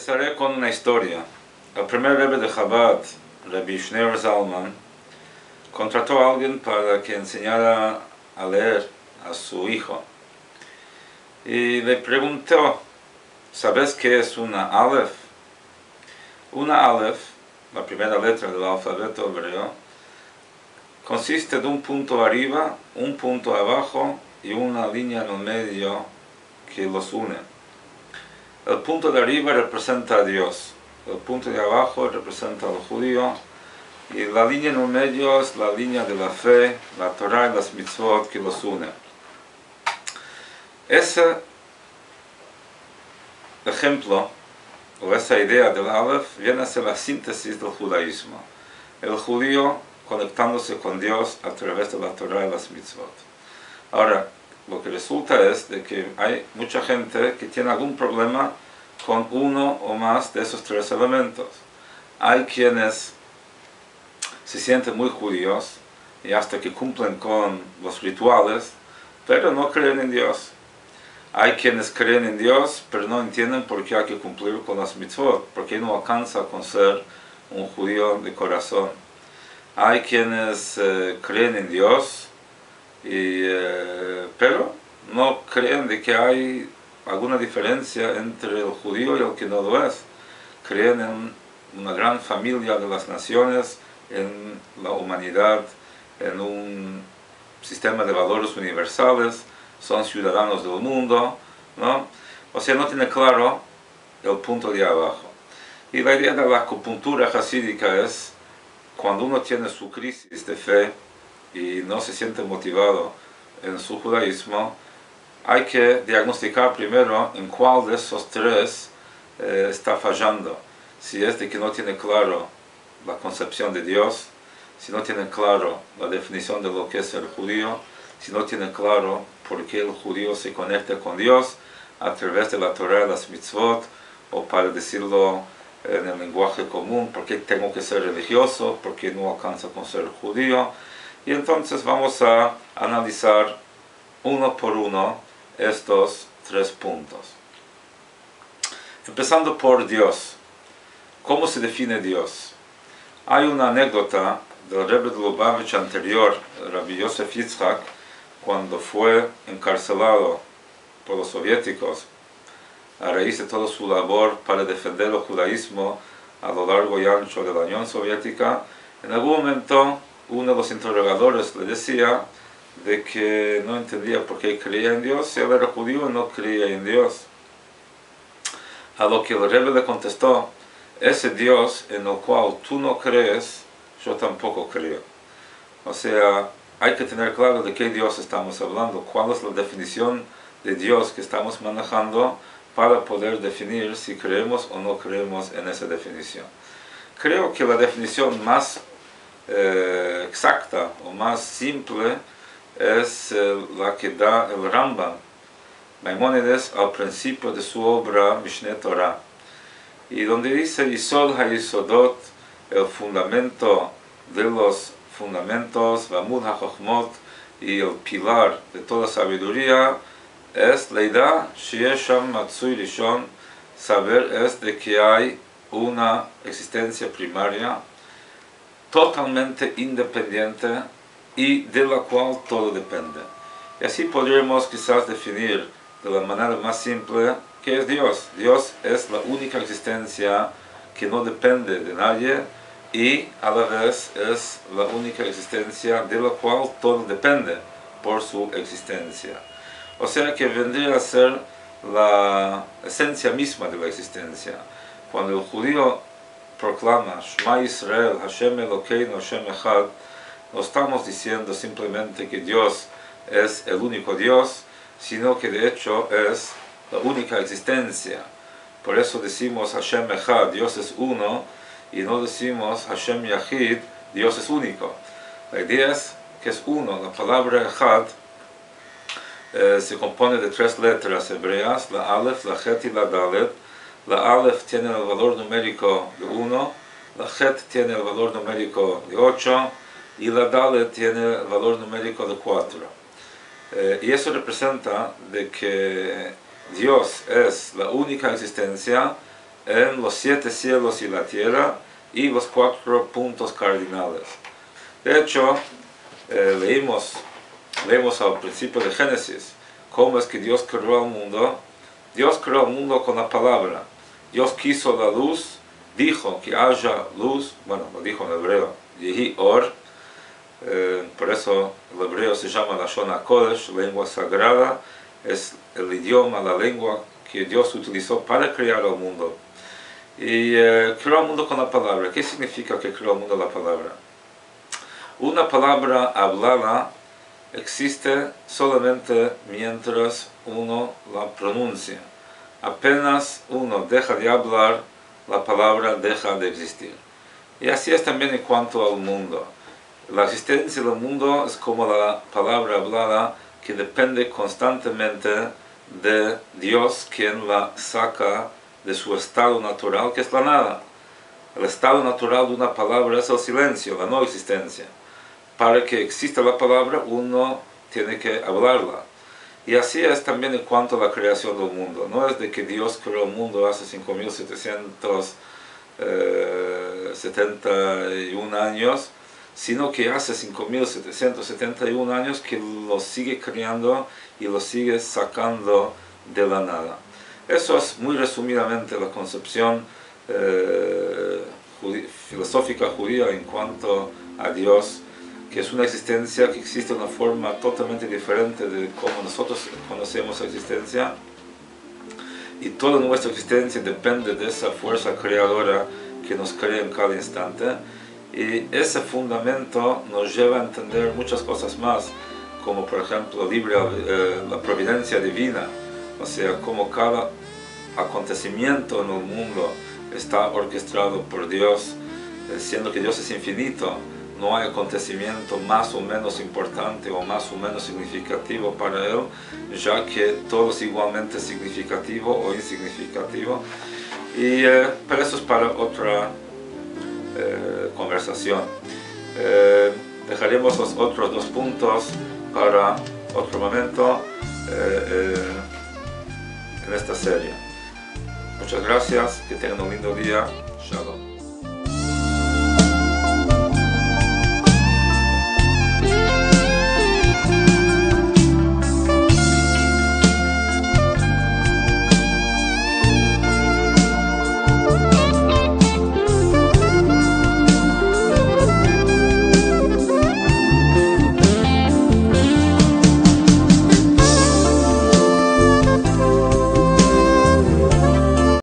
Empezaré con una historia. El primer rebbe de Chabad, Rabbi Schneur Zalman, contrató a alguien para que enseñara a leer a su hijo. Y le preguntó, ¿sabes qué es una Aleph? Una Aleph, la primera letra del alfabeto hebreo, consiste de un punto arriba, un punto abajo y una línea en el medio que los une. El punto de arriba representa a Dios, el punto de abajo representa al judío, y la línea en el medio es la línea de la fe, la Torah y las mitzvot que los une. Ese ejemplo, o esa idea del Aleph, viene a ser la síntesis del judaísmo. El judío conectándose con Dios a través de la Torah y las mitzvot. Ahora, lo que resulta es de que hay mucha gente que tiene algún problema con uno o más de esos tres elementos. Hay quienes se sienten muy judíos y hasta que cumplen con los rituales, pero no creen en Dios. Hay quienes creen en Dios, pero no entienden por qué hay que cumplir con las mitzvot, porque no alcanza con ser un judío de corazón. Hay quienes creen en Dios, pero no creen de que hay alguna diferencia entre el judío y el que no lo es. Creen en una gran familia de las naciones, en la humanidad, en un sistema de valores universales, son ciudadanos del mundo, ¿no? O sea, no tiene claro el punto de abajo. Y la idea de la acupuntura jasídica es, cuando uno tiene su crisis de fe y no se siente motivado en su judaísmo, hay que diagnosticar primero en cuál de esos tres está fallando. Si es de que no tiene claro la concepción de Dios, si no tiene claro la definición de lo que es el judío, si no tiene claro por qué el judío se conecta con Dios a través de la Torah y las mitzvot, o para decirlo en el lenguaje común, por qué tengo que ser religioso, por qué no alcanza con ser judío. Y entonces vamos a analizar uno por uno estos tres puntos. Empezando por Dios. ¿Cómo se define Dios? Hay una anécdota del Rebbe de Lubavitch anterior, Rabbi Yosef Yitzhak, cuando fue encarcelado por los soviéticos a raíz de toda su labor para defender el judaísmo a lo largo y ancho de la Unión Soviética. En algún momento uno de los interrogadores le decía de que no entendía por qué creía en Dios, si él era judío y no creía en Dios. A lo que el Rebbe le contestó, ese Dios en el cual tú no crees, yo tampoco creo. O sea, hay que tener claro de qué Dios estamos hablando, cuál es la definición de Dios que estamos manejando para poder definir si creemos o no creemos en esa definición. Creo que la definición más exacta o más simple es la que da el Rambam, Maimónides, al principio de su obra Mishneh Torah, y donde dice Yisod HaYisodot, el fundamento de los fundamentos, Vamud HaChochmot, y el pilar de toda sabiduría, es Leida Shiesham Matsui Rishon, saber es de que hay una existencia primaria totalmente independiente y de la cual todo depende. Y así podríamos quizás definir de la manera más simple qué es Dios. Dios es la única existencia que no depende de nadie y a la vez es la única existencia de la cual todo depende por su existencia. O sea que vendría a ser la esencia misma de la existencia. Cuando el judío proclama Shema Israel, Hashem Elokeinu, Hashem Echad, no estamos diciendo simplemente que Dios es el único Dios, sino que de hecho es la única existencia. Por eso decimos Hashem Echad, Dios es uno, y no decimos Hashem Yahid, Dios es único. La idea es que es uno. La palabra Echad se compone de tres letras hebreas, la Aleph, la Het y la Dalet. La Aleph tiene el valor numérico de 1, la Het tiene el valor numérico de 8 y la Dalet tiene el valor numérico de 4. Y eso representa de que Dios es la única existencia en los 7 cielos y la tierra y los 4 puntos cardinales. De hecho, leímos al principio de Génesis cómo es que Dios creó el mundo. Dios creó el mundo con la palabra. Dios quiso la luz, dijo que haya luz, bueno, lo dijo en hebreo, Yehi Or, por eso el hebreo se llama Lashon HaKodesh, lengua sagrada, es el idioma, la lengua que Dios utilizó para crear el mundo. Y creó el mundo con la palabra. ¿Qué significa que creó el mundo la palabra? Una palabra hablada existe solamente mientras uno la pronuncia. Apenas uno deja de hablar, la palabra deja de existir. Y así es también en cuanto al mundo. La existencia del mundo es como la palabra hablada que depende constantemente de Dios, quien la saca de su estado natural, que es la nada. El estado natural de una palabra es el silencio, la no existencia. Para que exista la palabra, uno tiene que hablarla. Y así es también en cuanto a la creación del mundo. No es de que Dios creó el mundo hace 5.771 años, sino que hace 5.771 años que lo sigue creando y lo sigue sacando de la nada. Eso es muy resumidamente la concepción filosófica judía en cuanto a Dios, que es una existencia que existe de una forma totalmente diferente de cómo nosotros conocemos la existencia, y toda nuestra existencia depende de esa fuerza creadora que nos crea en cada instante, y ese fundamento nos lleva a entender muchas cosas más, como por ejemplo la providencia divina, o sea, cómo cada acontecimiento en el mundo está orquestado por Dios, siendo que Dios es infinito. No hay acontecimiento más o menos importante o más o menos significativo para Él, ya que todo es igualmente significativo o insignificativo. Pero eso es para otra conversación. Dejaremos los otros 2 puntos para otro momento en esta serie. Muchas gracias, que tengan un lindo día. Shalom.